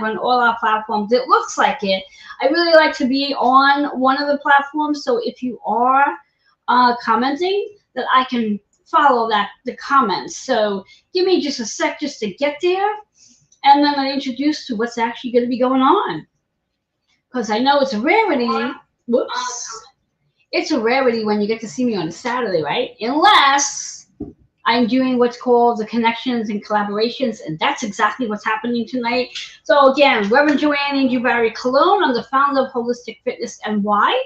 live on all our platforms. It looks like it. I really like to be on one of the platforms, so if you are commenting, that I can follow the comments. So give me just a sec just to get there, and then I introduce to what's actually going to be going on. Because I know it's a rarity. Whoops. It's a rarity when you get to see me on a Saturday, right? Unless I'm doing what's called the connections and collaborations, and that's exactly what's happening tonight. So again, Reverend Joanne Angel Barry Cologne. I'm the founder of Holistic Fitness and Why.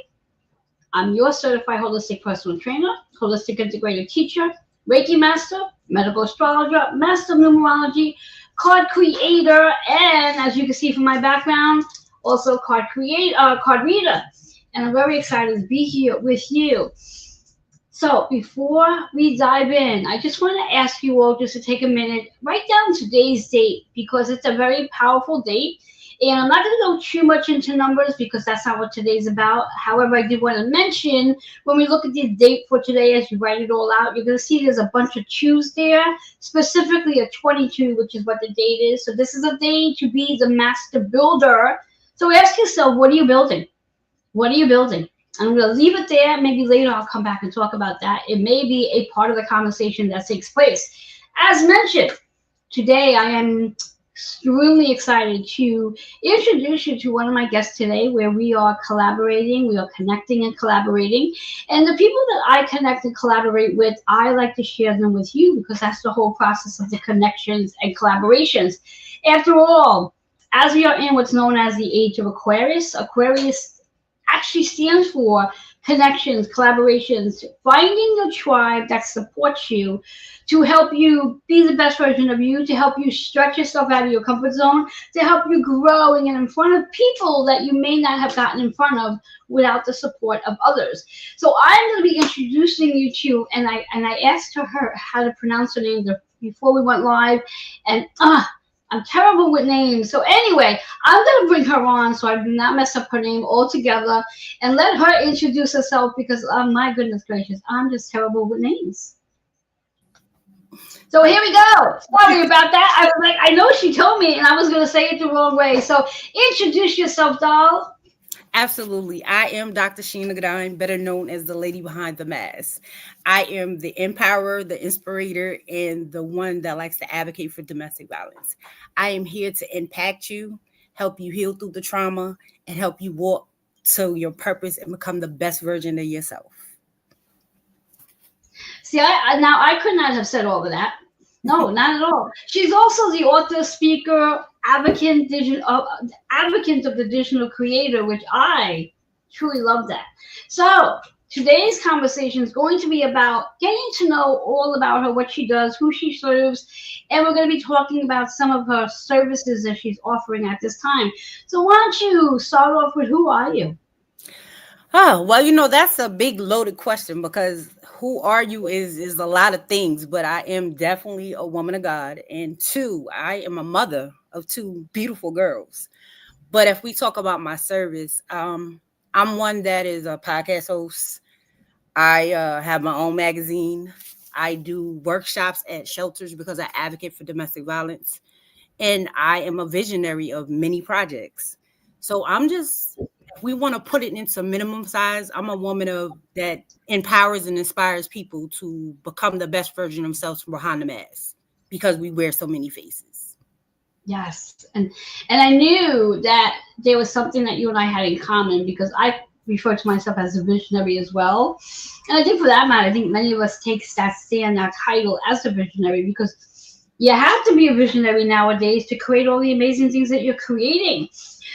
I'm your certified holistic personal trainer, holistic integrated teacher, Reiki master, medical astrologer, master of numerology, card creator, and as you can see from my background, also card reader. And I'm very excited to be here with you. So before we dive in, I just want to ask you all just to take a minute, write down today's date because it's a very powerful date. And I'm not going to go too much into numbers because that's not what today's about. However, I did want to mention when we look at the date for today, as you write it all out, you're going to see there's a bunch of twos there, specifically a 22, which is what the date is. So this is a day to be the master builder. So ask yourself, what are you building? What are you building? I'm going to leave it there. Maybe later I'll come back and talk about that. It may be a part of the conversation that takes place. As mentioned, today I am extremely excited to introduce you to one of my guests today where we are collaborating, we are connecting and collaborating. And the people that I connect and collaborate with, I like to share them with you because that's the whole process of the connections and collaborations. After all, as we are in what's known as the age of Aquarius, Aquarius actually stands for connections, collaborations, finding your tribe that supports you to help you be the best version of you, to help you stretch yourself out of your comfort zone, to help you grow and get in front of people that you may not have gotten in front of without the support of others. So I'm going to be introducing you to, and I asked her how to pronounce her name before we went live, and I'm terrible with names. So anyway, I'm going to bring her on so I do not mess up her name altogether and let her introduce herself because, oh my goodness gracious, I'm just terrible with names. So here we go. Sorry about that. I was like, I know she told me and I was going to say it the wrong way. So introduce yourself, doll. Absolutely. I am Dr. Shana Inter, better known as the lady behind the mask. I am the empowerer, the inspirator, and the one that likes to advocate for domestic violence. I am here to impact you, help you heal through the trauma, and help you walk to your purpose and become the best version of yourself. See, I could not have said all of that. No, not at all. She's also the author, speaker, advocate of the digital creator, which I truly love that. So today's conversation is going to be about getting to know all about her, what she does, who she serves, and we're going to be talking about some of her services that she's offering at this time. So why don't you start off with who are you? Oh, well, that's a big loaded question because who are you is a lot of things, but I am definitely a woman of God. And two, I am a mother of two beautiful girls. But if we talk about my service, I'm one that is a podcast host. I have my own magazine. I do workshops at shelters because I advocate for domestic violence. And I am a visionary of many projects. So if we want to put it into minimum size, I'm a woman that empowers and inspires people to become the best version of themselves from behind the mask because we wear so many faces. Yes. And I knew that there was something that you and I had in common because I refer to myself as a visionary as well. And I think for that matter, I think many of us take that title as a visionary because you have to be a visionary nowadays to create all the amazing things that you're creating.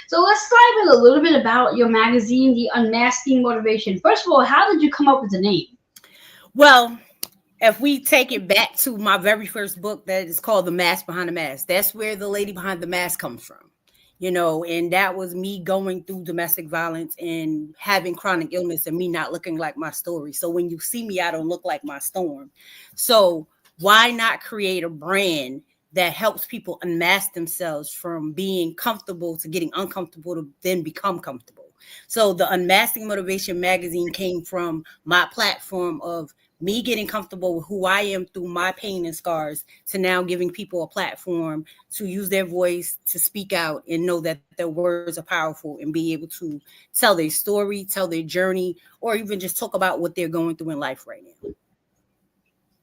So let's dive in a little bit about your magazine, The Unmasking Motivation. First of all, how did you come up with the name? Well, if we take it back to my very first book that is called The Mask Behind the Mask, that's where the lady behind the mask comes from, and that was me going through domestic violence and having chronic illness and me not looking like my story. So when you see me, I don't look like my storm. So why not create a brand that helps people unmask themselves from being comfortable to getting uncomfortable to then become comfortable? So the Unmasking Motivation magazine came from my platform of me getting comfortable with who I am through my pain and scars to now giving people a platform to use their voice, to speak out and know that their words are powerful and be able to tell their story, tell their journey, or even just talk about what they're going through in life right now.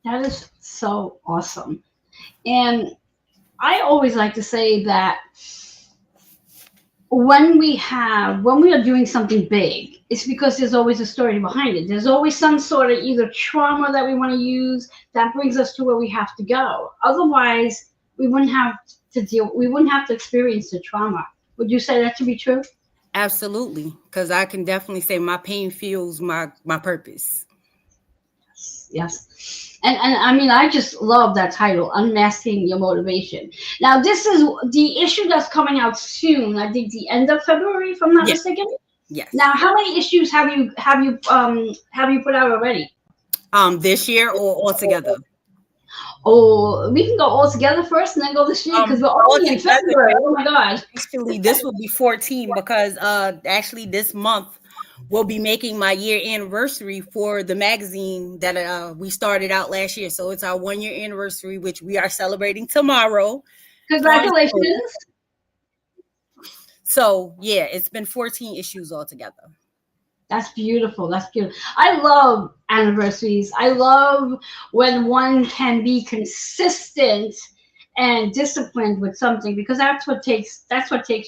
That is so awesome. And I always like to say that when we are doing something big, it's because there's always a story behind it. There's always some sort of either trauma that we want to use that brings us to where we have to go. Otherwise, we wouldn't have to experience the trauma. Would you say that to be true? Absolutely, because I can definitely say my pain fuels my purpose. Yes. And I mean, I just love that title, Unmasking Your Motivation. Now, this is the issue that's coming out soon. I think the end of February, if I'm not Yeah. mistaken. Yes. Now, how many issues have you put out already? This year or altogether? Oh, we can go all together first and then go this year because we're already in Altogether, February. Oh my God. actually, this will be 14 because actually this month we'll be making my year anniversary for the magazine that we started out last year. So it's our 1 year anniversary, which we are celebrating tomorrow. Congratulations. So yeah, it's been 14 issues altogether. That's beautiful. That's beautiful. I love anniversaries. I love when one can be consistent and disciplined with something because that's what takes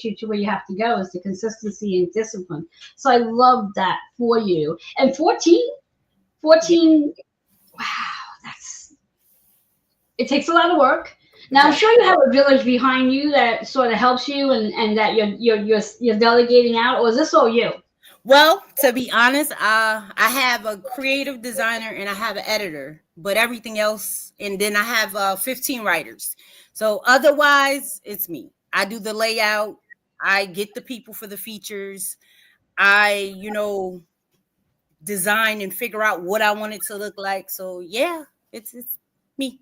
you to where you have to go is the consistency and discipline. So I love that for you. And 14, wow, that's it takes a lot of work. Now I'm sure you have a village behind you that sort of helps you and that you're delegating out, or is this all you? Well, to be honest, I have a creative designer and I have an editor, but everything else, and then I have 15 writers. So otherwise, it's me. I do the layout. I get the people for the features. I, design and figure out what I want it to look like. So yeah, it's me.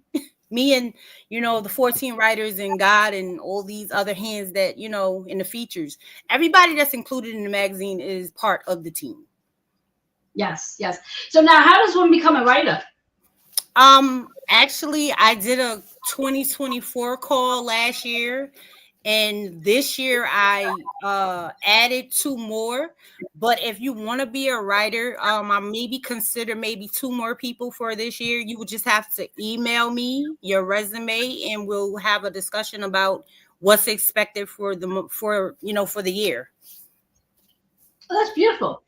Me and the 14 writers and God and all these other hands that in the features. Everybody that's included in the magazine is part of the team. Yes, yes. So now, how does one become a writer? Actually, I did a 2024 call last year, and this year I added 2 more. But if you want to be a writer, I maybe consider maybe 2 more people for this year. You would just have to email me your resume, and we'll have a discussion about what's expected for the year. Oh, that's beautiful.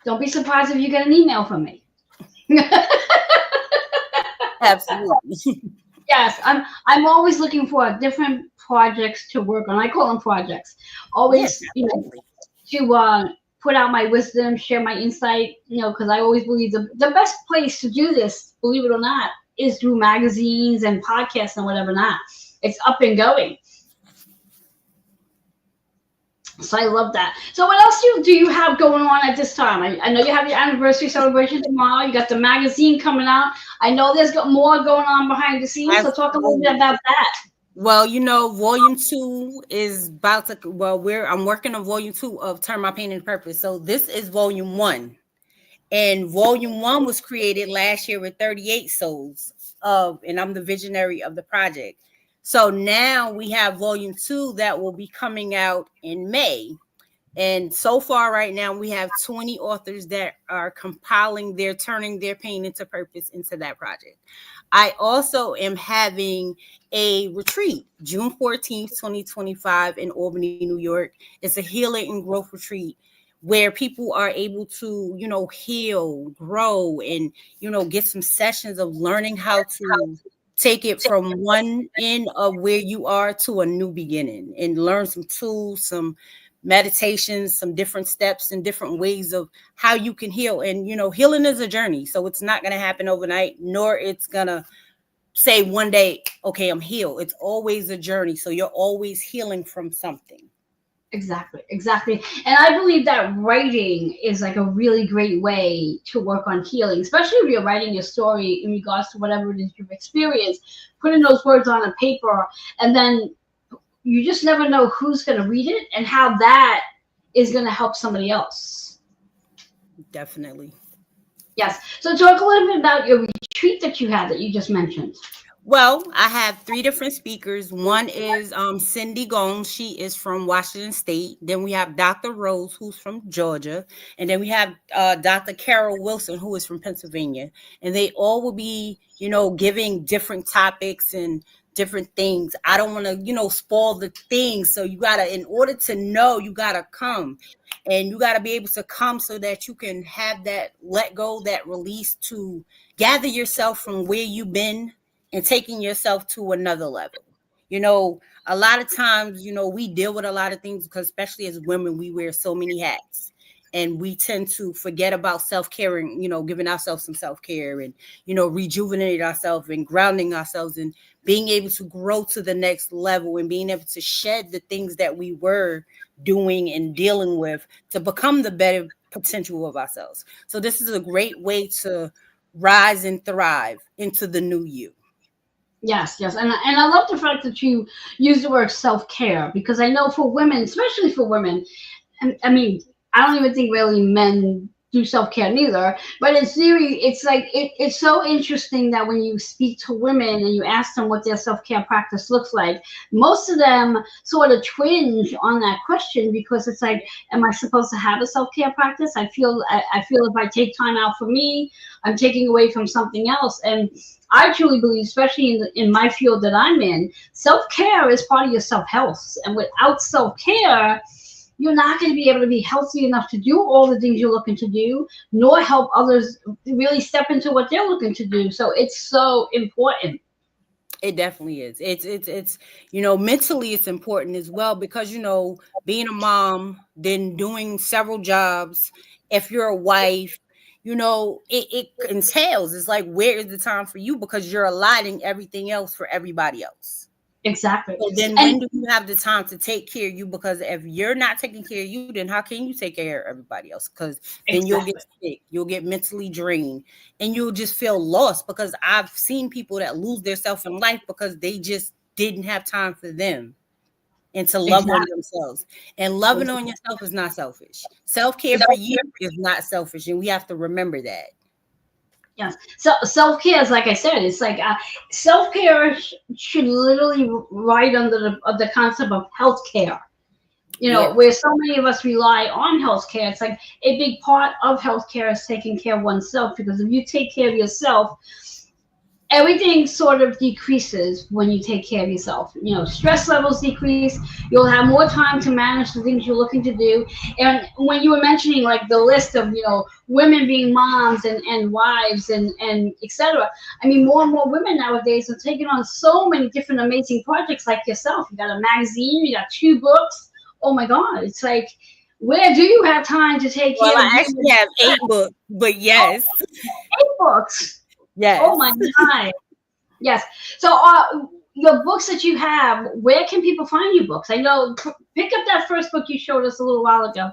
Don't be surprised if you get an email from me. Absolutely. Yes, I'm always looking for different projects to work on. I call them projects. Always, Yes, to put out my wisdom, share my insight. Because I always believe the best place to do this, believe it or not, is through magazines and podcasts and whatever not. It's up and going. So I love that. So what else do you have going on at this time? I know you have your anniversary celebration tomorrow. You got the magazine coming out. I know there's got more going on behind the scenes. So talk a little bit about that. Well, volume 2 is about to. Well, I'm working on volume 2 of Turn My Pain into Purpose. So this is volume 1, and volume 1 was created last year with 38 souls and I'm the visionary of the project. So now we have volume 2 that will be coming out in May. And so far right now we have 20 authors that are compiling turning their pain into purpose into that project. I also am having a retreat June 14th, 2025 in Albany, New York. It's a healing and growth retreat where people are able to, heal, grow, and, get some sessions of learning how to take it from one end of where you are to a new beginning and learn some tools, some meditations, some different steps and different ways of how you can heal. And, healing is a journey. So it's not going to happen overnight, nor it's going to say one day, okay, I'm healed. It's always a journey. So you're always healing from something. Exactly. And I believe that writing is like a really great way to work on healing, especially if you're writing your story in regards to whatever it is you've experienced, putting those words on a paper, and then you just never know who's going to read it and how that is going to help somebody else. Definitely. Yes. So talk a little bit about your retreat that you had that you just mentioned. Well, I have three different speakers. One is Cindy Gomes. She is from Washington State. Then we have Dr. Rose, who's from Georgia. And then we have Dr. Carol Wilson, who is from Pennsylvania. And they all will be, giving different topics and different things. I don't want to, spoil the things. So you got to, in order to know, you got to come. And you got to be able to come so that you can have that let go, that release to gather yourself from where you've been and taking yourself to another level. A lot of times, we deal with a lot of things because especially as women, we wear so many hats and we tend to forget about self-care and, giving ourselves some self-care and, rejuvenate ourselves and grounding ourselves and being able to grow to the next level and being able to shed the things that we were doing and dealing with to become the better potential of ourselves. So this is a great way to rise and thrive into the new you. Yes, yes, and I love the fact that you use the word self care because I know for women, especially for women, and I mean, I don't even think really men do self care neither. But it's like it's so interesting that when you speak to women and you ask them what their self care practice looks like, most of them sort of twinge on that question because it's like, am I supposed to have a self care practice? I feel if I take time out for me, I'm taking away from something else. And I truly believe, especially in my field that I'm in, self care is part of your self health. And without self care, you're not going to be able to be healthy enough to do all the things you're looking to do, nor help others really step into what they're looking to do. So it's so important. It definitely is. It's mentally it's important as well because being a mom, then doing several jobs, if you're a wife, it entails. It's like where is the time for you because you're allotting everything else for everybody else. Exactly. So then And when do you have the time to take care of you? Because if you're not taking care of you, then how can you take care of everybody else? Because then you'll get exactly. sick, you'll get mentally drained, and you'll just feel lost because I've seen people that lose their self in life because they just didn't have time for them and to love on Exactly. themselves. And loving on yourself is not selfish. Self-care for you Self-care. is not selfish. And we have to remember that. Yes. So self care is like I said, it's like self care should literally ride under the concept of health care. Yeah. Where so many of us rely on healthcare, it's like a big part of healthcare is taking care of oneself because if you take care of yourself, everything sort of decreases when you take care of yourself. Stress levels decrease. You'll have more time to manage the things you're looking to do. And when you were mentioning like the list of women being moms and wives and etc. I mean, more and more women nowadays are taking on so many different amazing projects like yourself. You got a magazine, you got 2 books. Oh my God, it's like, where do you have time to take Well, care of I you? actually have 8 books, but Oh, yes. 8 books. Oh my Yes. God. Yes. So, your books that you have, where can people find your books? I know, pick up that first book you showed us a little while ago.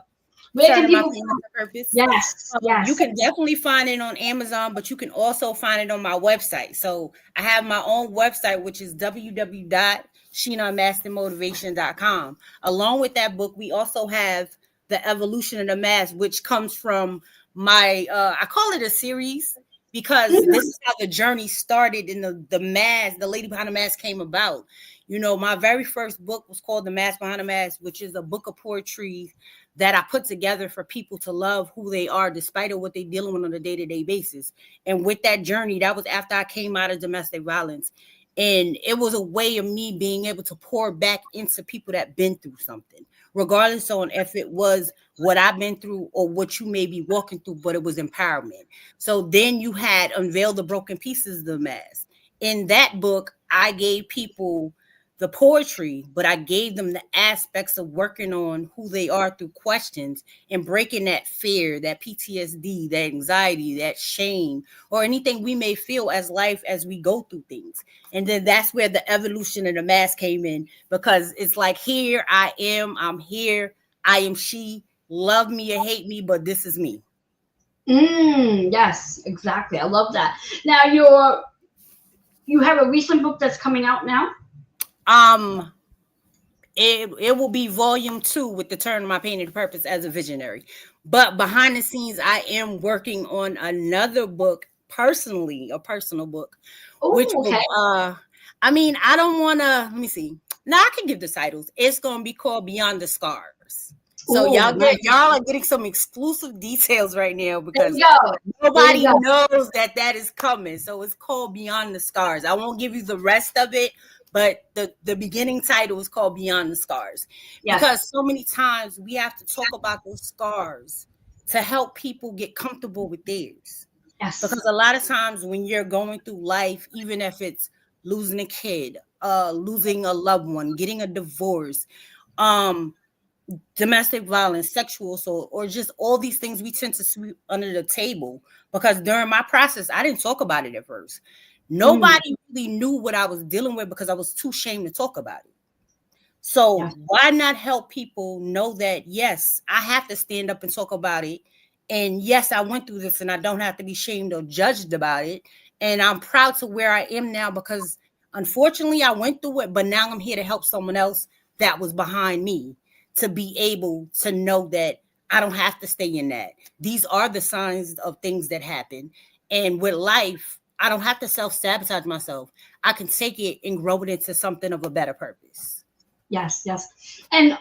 Where can Turning my people pain find? into purpose. Yes, You yes. can definitely find it on Amazon, but you can also find it on my website. So I have my own website, which is www.shinamastermotivation.com. Along with that book, we also have The Evolution of the Mask, which comes from my, I call it a series because this Mhm. is how the journey started and the mask, the lady behind the mask came about. My very first book was called The Mask Behind the Mask, which is a book of poetry that I put together for people to love who they are despite of what they're dealing with on a day-to-day basis. And with that journey, that was after I came out of domestic violence. And it was a way of me being able to pour back into people that been through something, regardless on if it was what I've been through or what you may be walking through, but it was empowerment. So then you had Unveil the Broken Pieces of the Mask. In that book, I gave people the poetry, but I gave them the aspects of working on who they are through questions and breaking that fear, that PTSD, that anxiety, that shame, or anything we may feel as life as we go through things. And then that's where the evolution of the mask came in because it's like, here I am, I'm here, I am she, love me or hate me, but this is me. Yes, exactly. I love that. Now, you have a recent book that's coming out now. Um, it will be volume 2 with the turn of my painted purpose as a visionary. But behind the scenes, I am working on another book personally, a personal book, which Oh, will okay. I mean, I don't wanna let me see. Now I can give the titles. It's gonna be called Beyond the Scars. So Oh, nice. y'all are getting some exclusive details right now There because you go. There you nobody go. knows that that is coming. So it's called Beyond the Scars. I won't give you the rest of it, but the beginning title is called Beyond the Scars Yes. because so many times we have to talk about those scars to help people get comfortable with theirs. Yes. Because a lot of times when you're going through life, even if it's losing a kid, losing a loved one, getting a divorce, um domestic violence, sexual assault, or just all these things we tend to sweep under the table. Because during my process, I didn't talk about it at first. Mm, Nobody really knew what I was dealing with because I was too ashamed to talk about it. So yes. why not help people know that yes, I have to stand up and talk about it. And yes, I went through this and I don't have to be shamed or judged about it. And I'm proud to where I am now because unfortunately I went through it, but now I'm here to help someone else that was behind me to be able to know that I don't have to stay in that. These are the signs of things that happen. And with life, I don't have to self-sabotage myself. I can take it and grow it into something of a better purpose. Yes. Yes. And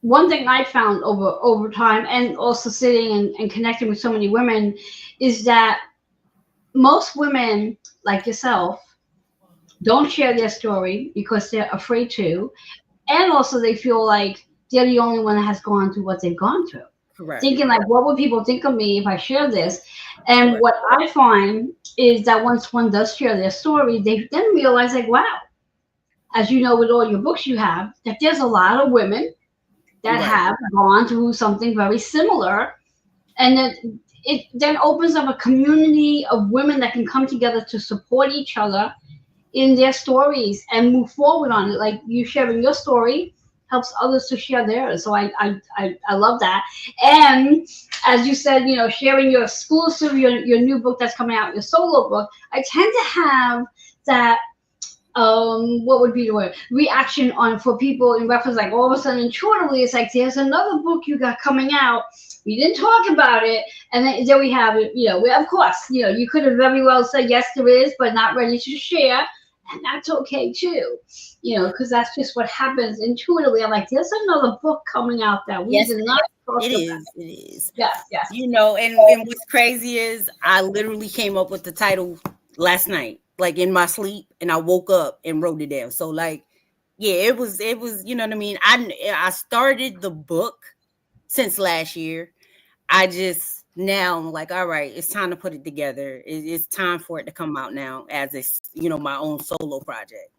one thing I found over time, and also sitting and connecting with so many women, is that most women like yourself don't share their story because they're afraid to, and also they feel like they're the only one that has gone through what they've gone through. Correct. Thinking like, what would people think of me if I share this? And Correct. what I find is that once one does share their story, they then realize like, wow, as you know, with all your books you have, that there's a lot of women that Right. have gone through something very similar, and that it then opens up a community of women that can come together to support each other in their stories and move forward on it. Like you sharing your story helps others to share theirs. So I love that. And as you said, you know, sharing your exclusive, your new book that's coming out, your solo book, I tend to have that what would be the word reaction on for people in reference, like all of a sudden intuitively it's like there's another book you got coming out, we didn't talk about it, and then there we have it, you know, we, of course, you know, you could have very well said yes there is but not ready to share, and that's okay too, you know, because that's just what happens intuitively. I'm like, there's another book coming out that we Yes, did not talk it about. is. It is. Yes, yes. You know, and what's crazy is I literally came up with the title last night, like in my sleep, and I woke up and wrote it down. So like, yeah, it was, you know what I mean? I started the book since last year. I just now I'm like, all right, it's time to put it together. It's time for it to come out now as it's, my own solo project.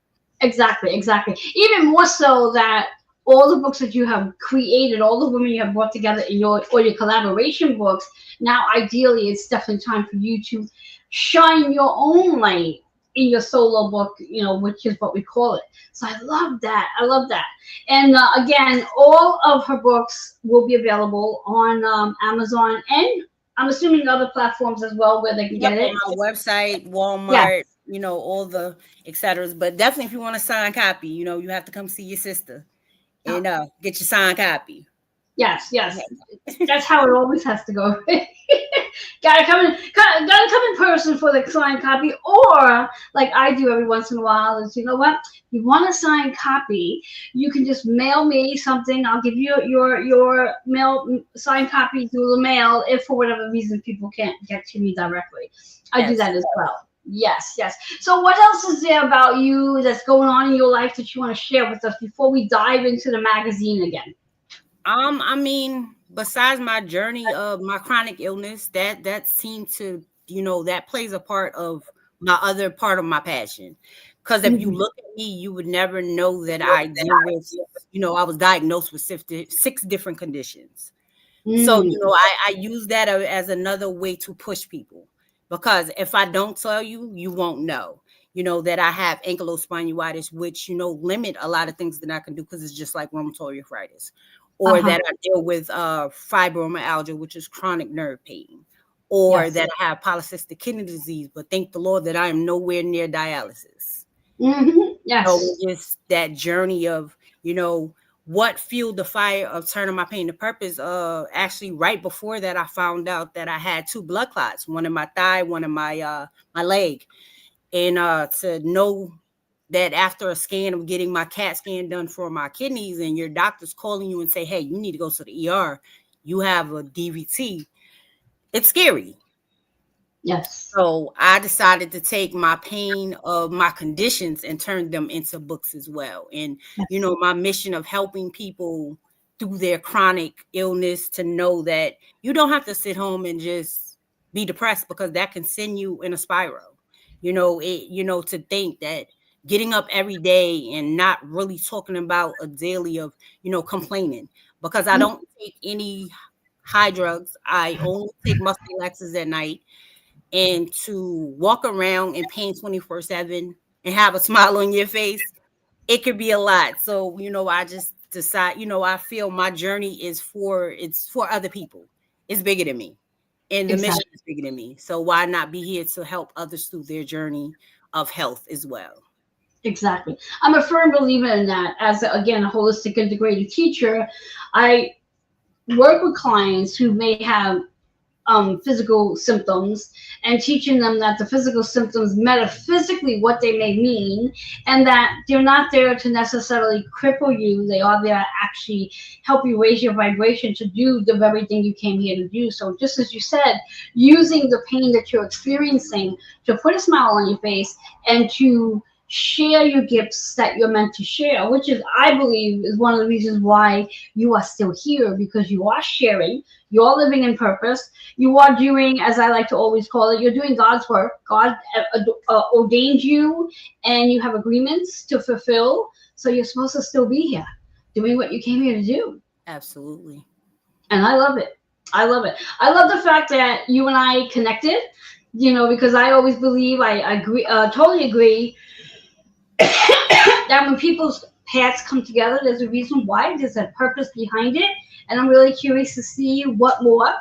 Exactly, exactly. Even more so that all the books that you have created, all the women you have brought together in your or your collaboration books, now ideally it's definitely time for you to shine your own light in your solo book, you know, which is what we call it. So I love that. I love that. And again, all of her books will be available on Amazon and I'm assuming other platforms as well where they can Yep, get on it. my website, Yeah. Walmart, all the et ceteras. But definitely, if you want a signed copy, you have to come see your sister and get your signed copy. Yes, yes. That's how it always has to go. Gotta come in person for the signed copy, or like I do every once in a while. Is, you know what? You want a signed copy? You can just mail me something. I'll give you your mail signed copy through the mail if for whatever reason people can't get to me directly. I do Yes. that as well. Yes, yes. So what else is there about you that's going on in your life that you want to share with us before we dive into the magazine again? I mean, besides my journey of my chronic illness, that seemed to, that plays a part of my other part of my passion. Because if you Mhm. look at me, you would never know that I deal with, I was diagnosed with six different conditions. So, Mm. I use that as another way to push people because if I don't tell you, you won't know. That I have ankylospondylitis, which, limit a lot of things that I can do because it's just like rheumatoid arthritis, or Uh-huh. that I deal with fibromyalgia, which is chronic nerve pain, or Yes. that I have polycystic kidney disease. But thank the Lord that I am nowhere near dialysis. Hmm. So Yes. just that journey of you know, what fueled the fire of turning my pain to purpose. Actually, right before that, I found out that I had two blood clots, one in my thigh, one in my leg. And to know that after a scan of getting my CAT scan done for my kidneys, and your doctor's calling you and say, hey, you need to go to the ER, you have a DVT, it's scary. Yes. So I decided to take my pain of my conditions and turn them into books as well. And, you Yes. know, my mission of helping people through their chronic illness to know that you don't have to sit home and just be depressed, because that can send you in a spiral. To think that getting up every day and not really talking about a daily of, complaining, because I Mm, don't take any high drugs. I only take Mucilaxis at night, and to walk around in pain 24/7 and have a smile on your face, it could be a lot. So, I just decide, I feel my journey it's for other people. It's bigger than me. And the mission exactly. is bigger than me. So why not be here to help others through their journey of health as well? Exactly. I'm a firm believer in that. As again, a holistic integrated teacher, I work with clients who may have physical symptoms, and teaching them that the physical symptoms metaphysically what they may mean, and that they're not there to necessarily cripple you. They are there to actually help you raise your vibration to do the very thing you came here to do. So just as you said, using the pain that you're experiencing to put a smile on your face and to share your gifts that you're meant to share, which is, I believe, is one of the reasons why you are still here, because you are sharing, you're living in purpose, you are doing, as I like to always call it, you're doing God's work. God ordained you, and you have agreements to fulfill. So you're supposed to still be here, doing what you came here to do. Absolutely. And I love it. I love it. I love the fact that you and I connected. Because I always believe, I agree, totally agree, that when people's paths come together, there's a reason why. There's a purpose behind it, and I'm really curious to see what more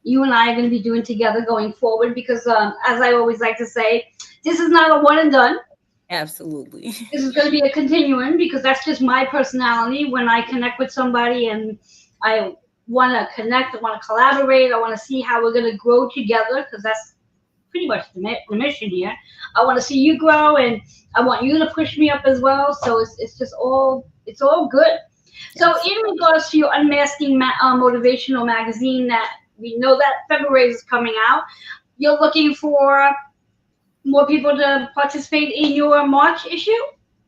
you and I are going to be doing together going forward. Because, as I always like to say, this is not a one and done. Absolutely. This is going to be a continuum, because that's just my personality. When I connect with somebody and I want to connect, I want to collaborate, I want to see how we're going to grow together, because that's pretty much the mission here. I want to see you grow, and I want you to push me up as well. So it's just all good. So Yes. in regards to your unmasking motivational magazine, that we know that February is coming out, you're looking for more people to participate in your March issue.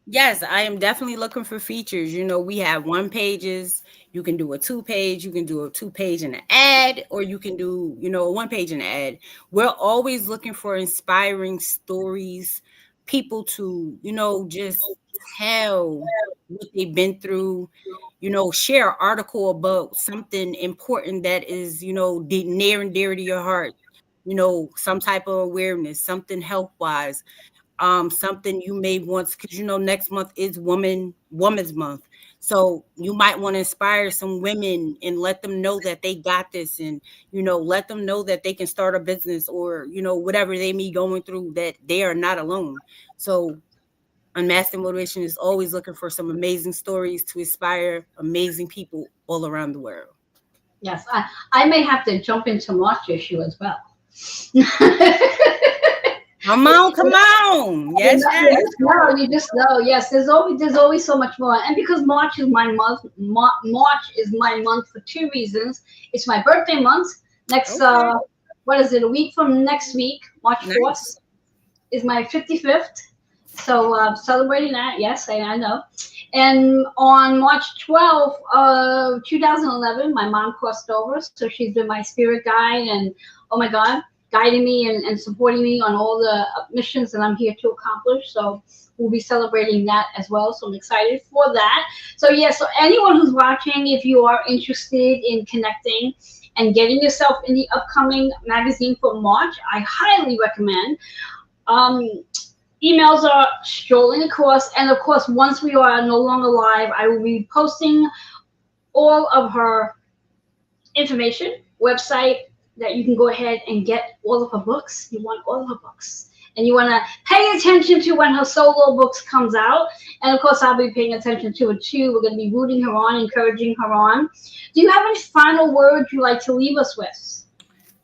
Yes, I am definitely looking for features. We have one pages. You can do a two page. You can do a two page and an ad, or you can do, a one page and an ad. We're always looking for inspiring stories, people to, just tell what they've been through. Share an article about something important that is, near and dear to your heart. Some type of awareness, something health wise, something you may want, because next month is woman's month, so you might want to inspire some women and let them know that they got this, and let them know that they can start a business, or whatever they may be going through, that they are not alone. So Unmasking Motivation is always looking for some amazing stories to inspire amazing people all around the world. Yes, I may have to jump into March issue as well. Come on, come on. You Yes, you yes. just know, you just know. Yes, there's always so much more, and because March is my month. March is my month for two reasons. It's my birthday month. Next, Okay. what is it? A week from next week, March 4th, Nice. is my 55th. So celebrating that. Yes, I know. And on March 12th of 2011, my mom crossed over, so she's been my spirit guide, and oh my God, guiding me and supporting me on all the missions that I'm here to accomplish. So we'll be celebrating that as well. So I'm excited for that. So yeah, so anyone who's watching, if you are interested in connecting and getting yourself in the upcoming magazine for March, I highly recommend. Um, Emails are strolling across, and of course, once we are no longer live, I will be posting all of her information, website, that you can go ahead and get all of her books. You want all of her books. and you want to pay attention to when her solo books comes out. And of course, I'll be paying attention to it too. We're going to be rooting her on, encouraging her on. Do you have any final words you'd like to leave us with?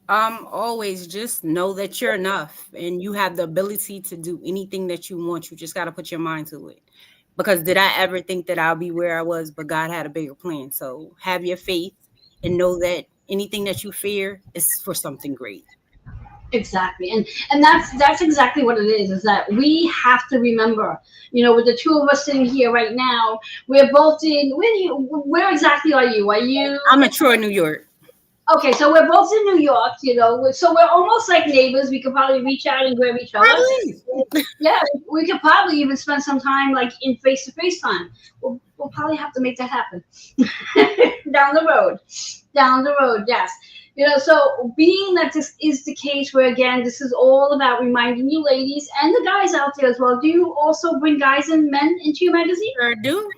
Always just know that you're enough and you have the ability to do anything that you want. You just got to put your mind to it. Because did I ever think that I'll be where I was, but God had a bigger plan. So have your faith and know that anything that you fear is for something great. Exactly, and that's exactly what it is that we have to remember, with the two of us sitting here right now, we're both in, where exactly are you I'm in Troy, New York. okay, so we're both in New York, so we're almost like neighbors. We could probably reach out and grab each other. Probably. Yeah, we could probably even spend some time like in face-to-face time. We'll probably have to make that happen down the road. Down the road, yes. So being that this is the case where, again, this is all about reminding you ladies and the guys out there as well. Do you also bring guys and men into your magazine? Sure do.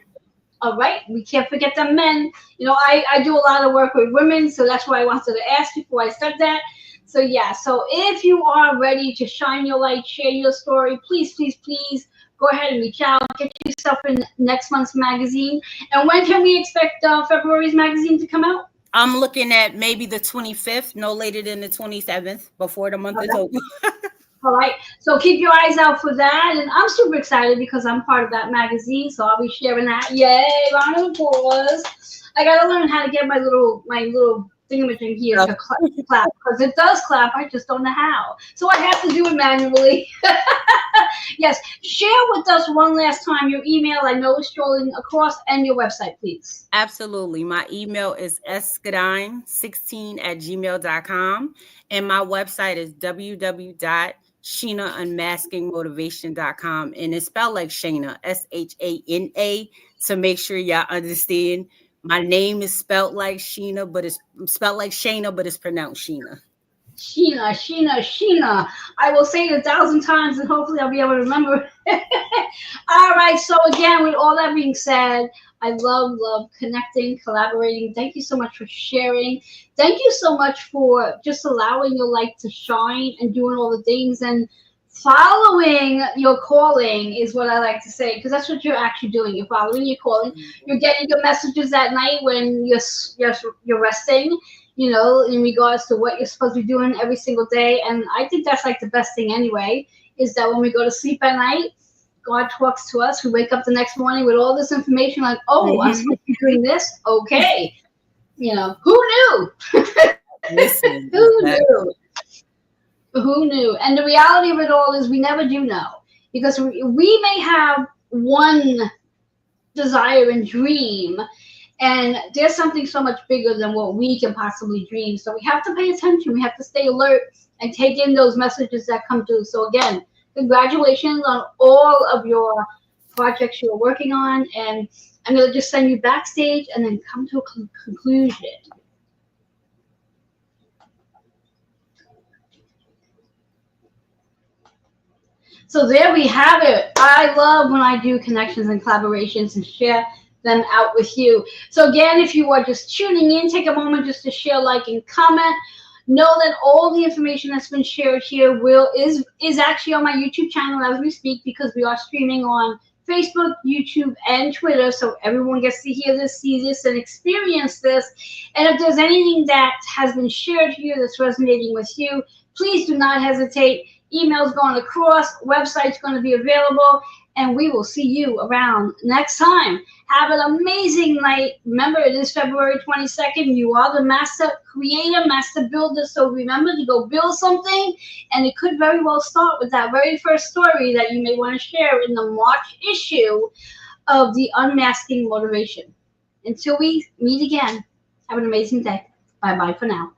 All right, we can't forget the men. I do a lot of work with women, so that's why I wanted to ask before I said that. So yeah, so if you are ready to shine your light, share your story, please, please, please go ahead and reach out, get yourself in next month's magazine. And when can we expect February's magazine to come out? I'm looking at maybe the 25th, no later than the 27th, before the month is over. All right, so keep your eyes out for that, and I'm super excited because I'm part of that magazine, so I'll be sharing that. Yay! Round of applause. I gotta learn how to get my little thingamajig here to clap, because it does clap. I just don't know how, so I have to do it manually. Yes, share with us one last time your email. I know it's strolling across, and your website, please. Absolutely. My email is sgadine16@gmail.com, and my website is www.shanaunmaskingmotivation.com, and it's spelled like Shana, Shana, to make sure y'all understand. My name is spelled like Sheena, but it's spelled like Shana, but it's pronounced Sheena. Sheena, Sheena, Sheena. I will say it 1,000 times and hopefully I'll be able to remember. All right. So again, with all that being said, I love connecting, collaborating. Thank you so much for sharing. Thank you so much for just allowing your light to shine and doing all the things and following your calling is what I like to say, because that's what you're actually doing. You're following your calling. You're getting your messages at night when you're resting, in regards to what you're supposed to be doing every single day. And I think that's like the best thing anyway, is that when we go to sleep at night, God talks to us. We wake up the next morning with all this information like, oh, I'm supposed to be doing this? Okay. Who knew? Listen, Who knew? Who knew? And the reality of it all is we never do know, because we may have one desire and dream, and there's something so much bigger than what we can possibly dream. So we have to pay attention. We have to stay alert and take in those messages that come through. So again, congratulations on all of your projects you're working on. And I'm going to just send you backstage and then come to a conclusion. So there we have it. I love when I do connections and collaborations and share them out with you. So again, if you are just tuning in, take a moment just to share, like, and comment. Know that all the information that's been shared here is actually on my YouTube channel as we speak, because we are streaming on Facebook, YouTube, and Twitter, so everyone gets to hear this, see this, and experience this. And if there's anything that has been shared here that's resonating with you, please do not hesitate. Emails going across, website's going to be available, and we will see you around next time. Have an amazing night. Remember, it is February 22nd. You are the master creator, master builder, so remember to go build something, and it could very well start with that very first story that you may want to share in the March issue of the Unmasking Motivation. Until we meet again, have an amazing day. Bye-bye for now.